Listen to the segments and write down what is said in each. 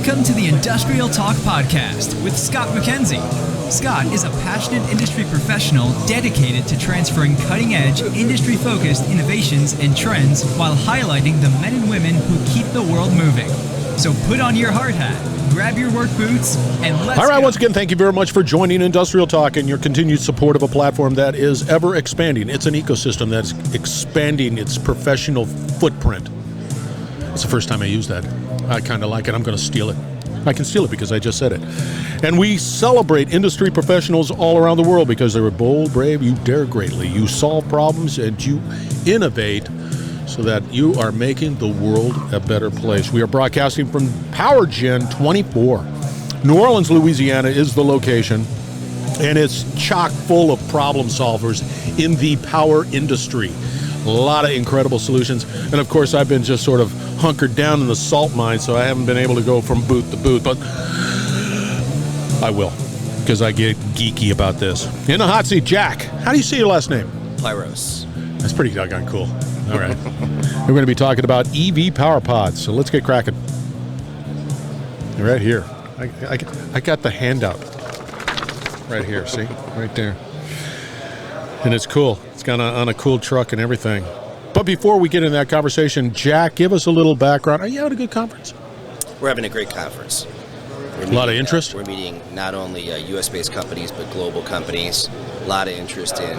Welcome to the Industrial Talk Podcast with Scott MacKenzie. Scott is a passionate industry professional dedicated to transferring cutting-edge, industry-focused innovations and trends while highlighting the men and women who keep the world moving. So put on your hard hat, grab your work boots, and let's All right, go. once again, thank you very much for joining Industrial Talk and your continued support of a platform that is ever expanding. It's an ecosystem that's expanding its professional footprint. It's the first time I used that. I kind of like it. I'm going to steal it. I can steal it because I just said it. And we celebrate industry professionals all around the world because they were bold, brave, you dare greatly. You solve problems and you innovate so that you are making the world a better place. We are broadcasting from PowerGen 24. New Orleans, Louisiana is the location, and it's chock full of problem solvers in the power industry. A lot of incredible solutions. And of course, I've been just sort of hunkered down in the salt mine, so I haven't been able to go from booth to booth, but I will, because I get geeky about this. In the hot seat, Jack. How do you say your last name? Pyros. That's pretty doggone cool. All right. We're going to be talking about EV PowerPods, so let's get cracking. Right here. I got the handout right here, see? Right there. And it's cool. It's got on a cool truck and everything. But before we get into that conversation, Jack, give us a little background. Are you having a good conference? We're having a great conference. A lot of interest? We're meeting not only U.S.-based companies, but global companies. A lot of interest in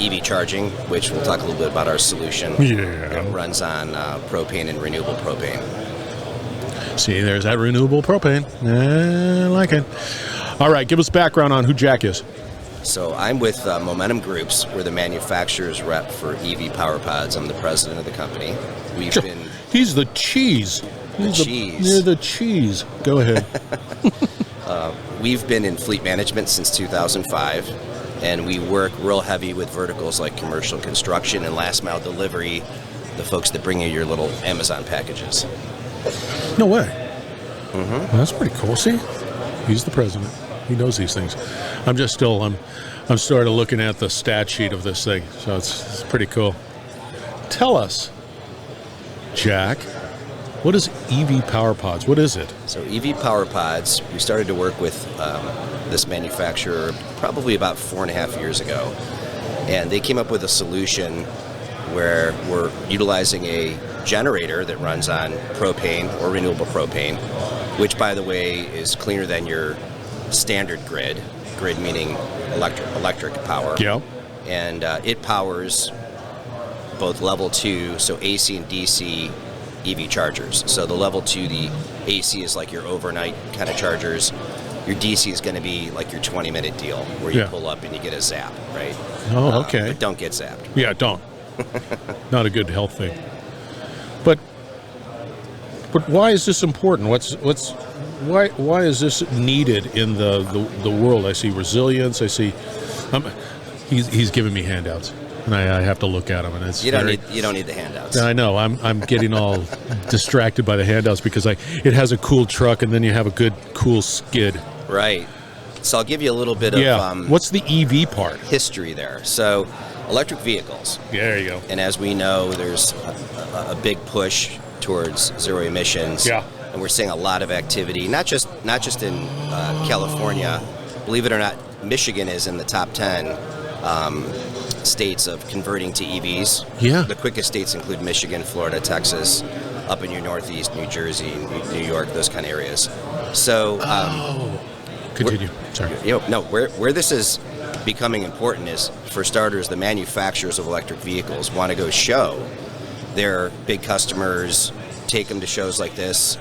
EV charging, which we'll talk a little bit about our solution. Yeah. It runs on propane and renewable propane. See, there's that renewable propane. I like it. All right, give us background on who Jack is. So I'm with Momentum Groups. We're the manufacturer's rep for EV PowerPods. I'm the president of the company. He's the cheese. You're the cheese. Go ahead. We've been in fleet management since 2005, and we work real heavy with verticals like commercial construction and last mile delivery, the folks that bring you your little Amazon packages. No way. Mm-hmm. Well, that's pretty cool. See, he's the president. He knows these things. I'm sort of looking at the stat sheet of this thing, so it's pretty cool. Tell us, Jack, what is EV PowerPods? What is it? So EV PowerPods, we started to work with this manufacturer probably about 4.5 years ago, and they came up with a solution where we're utilizing a generator that runs on propane or renewable propane, which, by the way, is cleaner than your standard grid meaning electric power. Yeah. And it powers both level 2, so AC and DC EV chargers. So the level 2, the AC is like your overnight kind of chargers. Your DC is going to be like your 20-minute deal where you pull up and you get a zap, right? Oh, okay. But don't get zapped. Yeah, don't. Not a good health thing. But why is this important? Why is this needed in the world? I see resilience. I see. He's giving me handouts, and I have to look at them. And you don't need the handouts. I know. I'm getting all distracted by the handouts because it has a cool truck, and then you have a good cool skid. Right. So I'll give you a little bit of what's the EV part? History there. So electric vehicles. Yeah, there you go. And as we know, there's a big push towards zero emissions. Yeah. And we're seeing a lot of activity, not just in California. Believe it or not, Michigan is in the top 10 states of converting to EVs. Yeah. The quickest states include Michigan, Florida, Texas, up in your Northeast, New Jersey, New York, those kind of areas. So, continue. Sorry. Where this is becoming important is, for starters, the manufacturers of electric vehicles want to go show their big customers, take them to shows like this,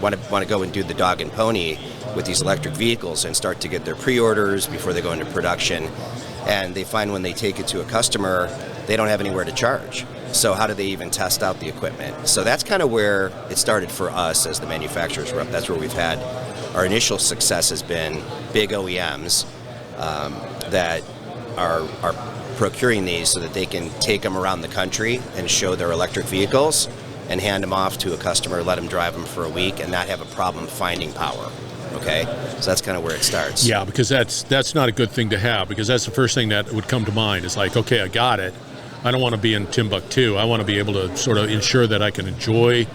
want to go and do the dog and pony with these electric vehicles and start to get their pre-orders before they go into production. And they find when they take it to a customer, they don't have anywhere to charge. So how do they even test out the equipment? So that's kind of where it started for us as the manufacturer's rep. That's where we've had our initial success has been big OEMs that are procuring these so that they can take them around the country and show their electric vehicles and hand them off to a customer, let them drive them for a week and not have a problem finding power. Okay, so that's kind of where it starts. Yeah, because that's not a good thing to have, because that's the first thing that would come to mind. It's like, okay, I got it. I don't want to be in Timbuktu. I want to be able to sort of ensure that I can enjoy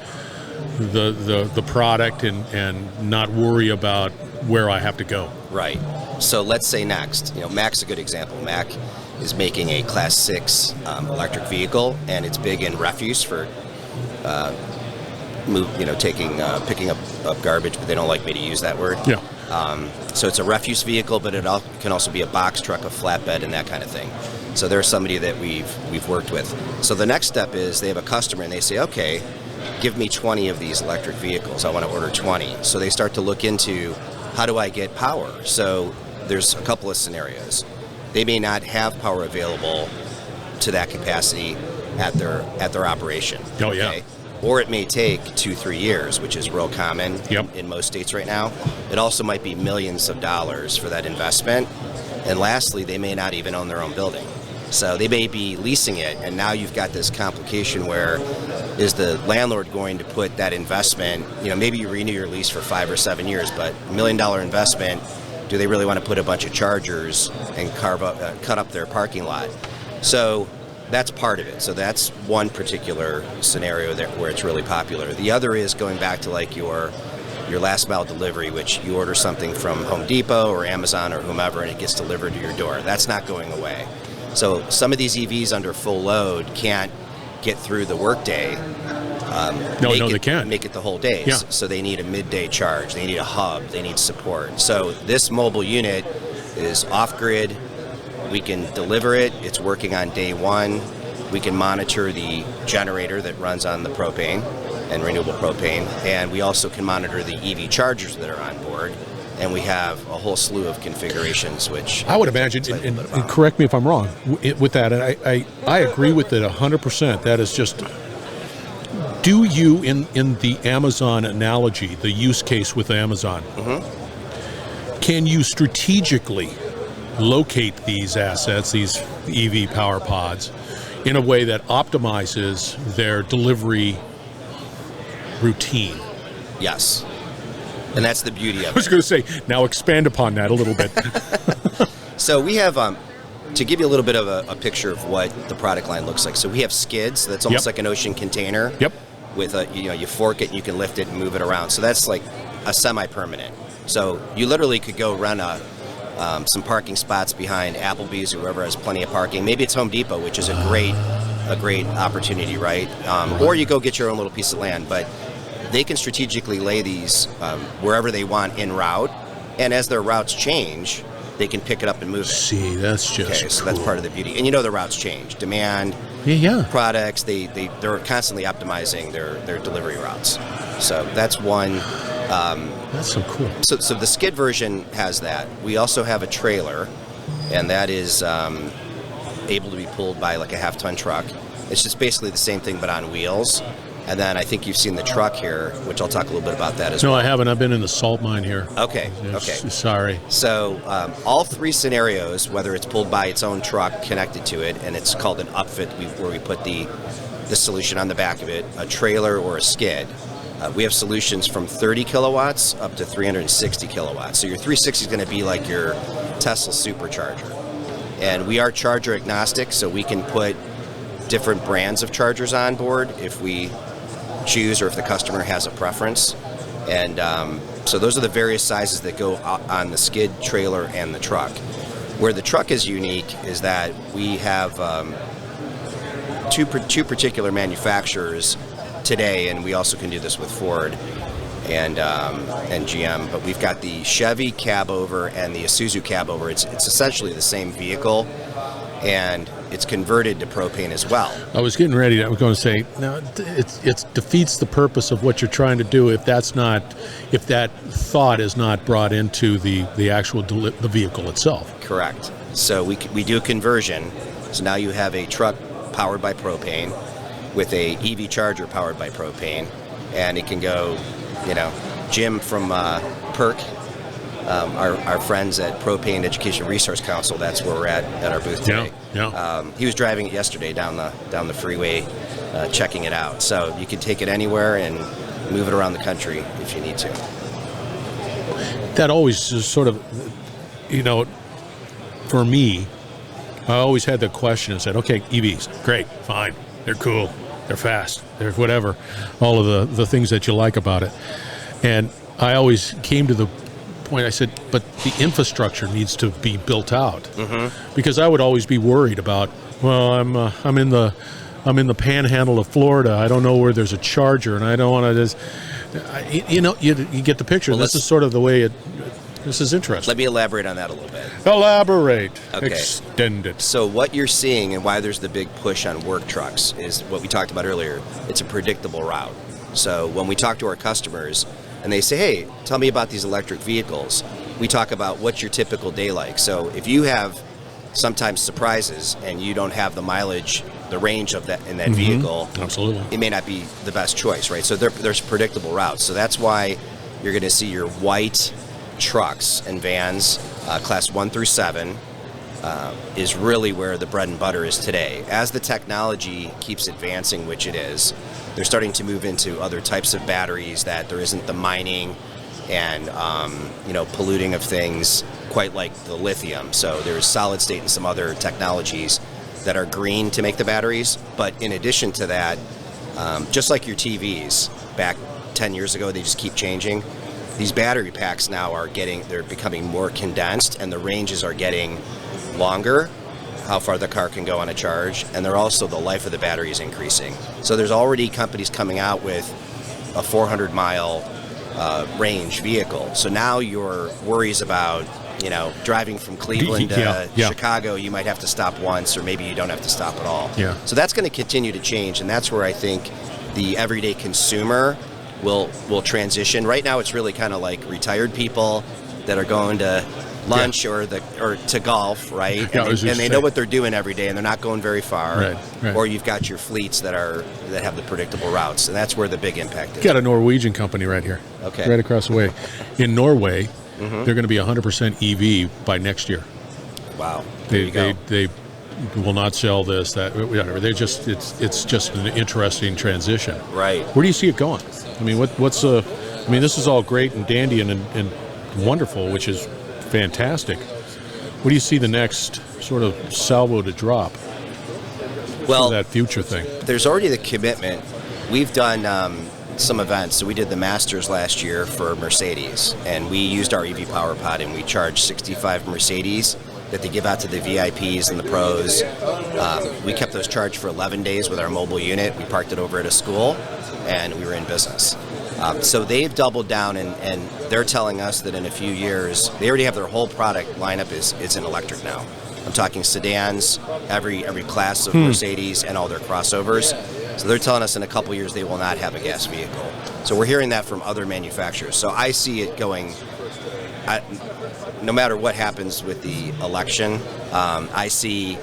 the product and not worry about where I have to go. Right. So let's say next, Mac's a good example. Mac is making a Class 6 electric vehicle, and it's big in refuse for picking up garbage, but they don't like me to use that word. Yeah. So it's a refuse vehicle, but it can also be a box truck, a flatbed, and that kind of thing. So there's somebody that we've worked with. So the next step is they have a customer and they say, okay, give me 20 of these electric vehicles. I want to order 20. So they start to look into, how do I get power? So there's a couple of scenarios. They may not have power available to that capacity at their operation. Oh, yeah. Okay? Or it may take 2-3 years, which is real common in most states right now. It also might be millions of dollars for that investment. And lastly, they may not even own their own building. So they may be leasing it, and now you've got this complication where is the landlord going to put that investment, maybe you renew your lease for 5 or 7 years, but $1 million investment, do they really want to put a bunch of chargers and cut up their parking lot? So that's part of it. So that's one particular scenario where it's really popular. The other is going back to like your last mile delivery, which you order something from Home Depot or Amazon or whomever, and it gets delivered to your door. That's not going away. So some of these EVs under full load can't get through the workday. They can't. Make it the whole day. Yeah. So they need a midday charge. They need a hub. They need support. So this mobile unit is off-grid. We can deliver it. It's working on day one. We can monitor the generator that runs on the propane and renewable propane. And we also can monitor the EV chargers that are on board. And we have a whole slew of configurations, which I would imagine, and correct me if I'm wrong with that, and I agree with it 100%. That is just, do you, in the Amazon analogy, the use case with Amazon, can you strategically locate these assets, these EV PowerPods, in a way that optimizes their delivery routine? Yes. And that's the beauty of it. I was going to say, now expand upon that a little bit. So we have, to give you a little bit of a picture of what the product line looks like. So we have skids. That's almost like an ocean container. Yep. With you fork it and you can lift it and move it around. So that's like a semi-permanent. So you literally could go run some parking spots behind Applebee's or whoever has plenty of parking. Maybe it's Home Depot, which is a great opportunity, right? Or you go get your own little piece of land, but they can strategically lay these wherever they want en route, and as their routes change, they can pick it up and move it. See, that's just cool. So that's part of the beauty. And the routes change. Demand, products, they're constantly optimizing their delivery routes. So that's one. That's so cool. So the skid version has that. We also have a trailer, and that is able to be pulled by like a half-ton truck. It's just basically the same thing but on wheels. And then I think you've seen the truck here, which I'll talk a little bit about that as well. No, I haven't. I've been in the salt mine here. Okay. Sorry. So all three scenarios, whether it's pulled by its own truck connected to it, and it's called an upfit, where we put the solution on the back of it, a trailer or a skid. We have solutions from 30 kilowatts up to 360 kilowatts. So your 360 is going to be like your Tesla supercharger. And we are charger agnostic, so we can put different brands of chargers on board if we choose or if the customer has a preference. And so those are the various sizes that go on the skid, trailer, and the truck. Where the truck is unique is that we have two particular manufacturers today, and we also can do this with Ford and GM, but we've got the Chevy cab over and the Isuzu cab over. It's essentially the same vehicle, and it's converted to propane as well. I was getting ready. I was going to say, no, it defeats the purpose of what you're trying to do if that thought is not brought into the actual the vehicle itself. Correct. So we do a conversion. So now you have a truck powered by propane with a EV charger powered by propane, and it can go, Jim from PERC, our friends at Propane Education Resource Council, that's where we're at our booth today. Yeah. He was driving it yesterday down the freeway, checking it out. So you can take it anywhere and move it around the country if you need to. That always is sort of, for me, I always had the question and said, okay, EVs, great, fine, they're cool. they're fast, they're whatever, all of the things that you like about it. And I always came to the point, I said, but the infrastructure needs to be built out, because I would always be worried about, well, I'm in the panhandle of Florida. I don't know where there's a charger, and I don't want to just, you get the picture. Well, this is sort of the way this is interesting. Let me elaborate on that a little bit. Elaborate. Okay. Extend it. So what you're seeing and why there's the big push on work trucks is what we talked about earlier. It's a predictable route. So when we talk to our customers and they say, hey, tell me about these electric vehicles, we talk about what's your typical day like. So if you have sometimes surprises and you don't have the mileage, the range of that in that vehicle, absolutely, it may not be the best choice, right? So there's predictable routes. So that's why you're going to see your white trucks and vans, class 1 through 7, is really where the bread and butter is today. As the technology keeps advancing, which it is, they're starting to move into other types of batteries that there isn't the mining and polluting of things quite like the lithium. So there's solid state and some other technologies that are green to make the batteries. But in addition to that, just like your TVs back 10 years ago, they just keep changing. These battery packs now they're becoming more condensed, and the ranges are getting longer, how far the car can go on a charge, and they're also, the life of the battery is increasing. So there's already companies coming out with a 400-mile range vehicle. So now your worries about, driving from Cleveland to Chicago, you might have to stop once, or maybe you don't have to stop at all. Yeah. So that's going to continue to change, and that's where I think the everyday consumer will transition. Right now, it's really kind of like retired people that are going to lunch or to golf, right? And they know what they're doing every day, and they're not going very far. Right. Or you've got your fleets that have the predictable routes, and that's where the big impact is. Got a Norwegian company right here, right across the way. In Norway, they're going to be 100% EV by next year. Wow. They will not sell this, that, whatever. It's just an interesting transition. Right. Where do you see it going? I mean, this is all great and dandy and wonderful, which is fantastic. What do you see the next sort of salvo to drop? Well, that future thing. There's already the commitment. We've done some events. So we did the Masters last year for Mercedes, and we used our EV PowerPod, and we charged 65 Mercedes that they give out to the VIPs and the pros. We kept those charged for 11 days with our mobile unit. We parked it over at a school, and we were in business. So they've doubled down, and they're telling us that in a few years, they already have their whole product lineup is in electric now. I'm talking sedans, every class of Mercedes, and all their crossovers. So they're telling us in a couple years they will not have a gas vehicle. So we're hearing that from other manufacturers. So I see it going, no matter what happens with the election, I see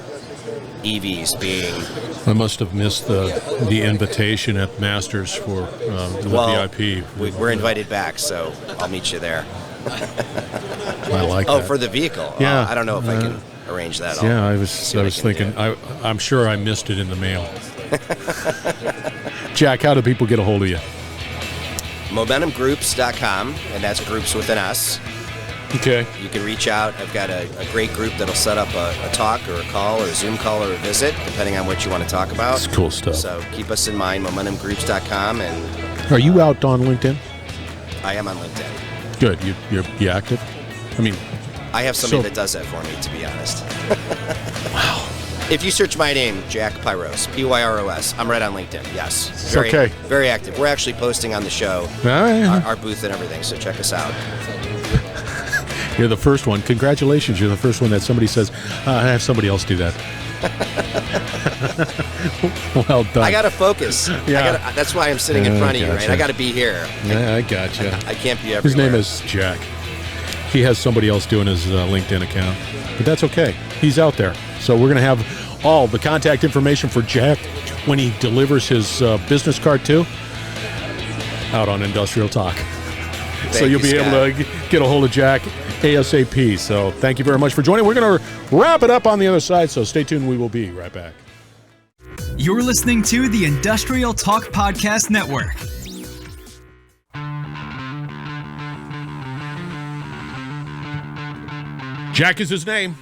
EVs being... I must have missed the invitation at Masters for the VIP. We're invited back, so I'll meet you there. I like that. Oh, for the vehicle? Yeah. I don't know if I can arrange that. Yeah, I was thinking, I'm sure I missed it in the mail. Jack, how do people get a hold of you? MomentumGroups.com, and that's groups with an S. Okay. You can reach out. I've got a great group that'll set up a talk or a call or a Zoom call or a visit, depending on what you want to talk about. That's cool stuff. So keep us in mind, MomentumGroups.com. And are you out on LinkedIn? I am on LinkedIn. Good. You active? I mean, I have somebody that does that for me, to be honest. Wow. If you search my name, Jack Pyros, Pyros, I'm right on LinkedIn. Yes. Very active. We're actually posting on the show, our booth and everything, so check us out. You're the first one. Congratulations. You're the first one that somebody says, I have somebody else do that. Well done. I got to focus. Yeah. That's why I'm sitting in front of you, right? I got to be here. Yeah, I gotcha. I can't be everywhere. His name is Jack. He has somebody else doing his LinkedIn account, but that's okay. He's out there. So we're going to have all the contact information for Jack when he delivers his business card too out on Industrial Talk. So you'll be able to get a hold of Jack ASAP. So thank you very much for joining. We're going to wrap it up on the other side, so stay tuned. We will be right back. You're listening to the Industrial Talk Podcast Network. Jack is his name.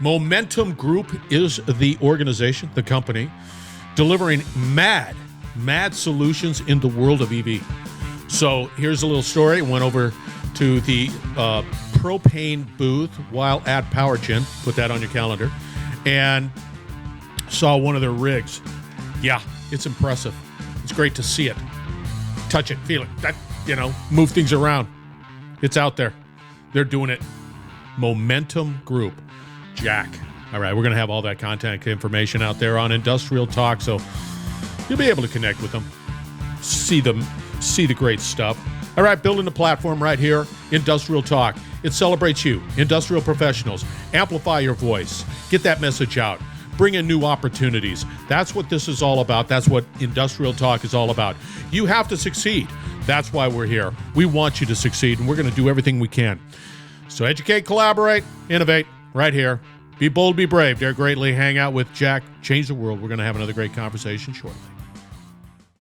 Momentum Group is the organization, the company, delivering mad mad solutions in the world of EV. So here's a little story. Went over to the propane booth while at PowerGen. Put that on your calendar. And saw one of their rigs. Yeah, it's impressive. It's great to see it. Touch it, feel it, move things around. It's out there. They're doing it. Momentum Group. Jack. All right, we're going to have all that contact information out there on Industrial Talk, so you'll be able to connect with them, see the great stuff. All right, building the platform right here, Industrial Talk. It celebrates you, industrial professionals. Amplify your voice. Get that message out. Bring in new opportunities. That's what this is all about. That's what Industrial Talk is all about. You have to succeed. That's why we're here. We want you to succeed, and we're going to do everything we can. So educate, collaborate, innovate right here. Be bold, be brave. Dare greatly. Hang out with Jack. Change the world. We're going to have another great conversation shortly.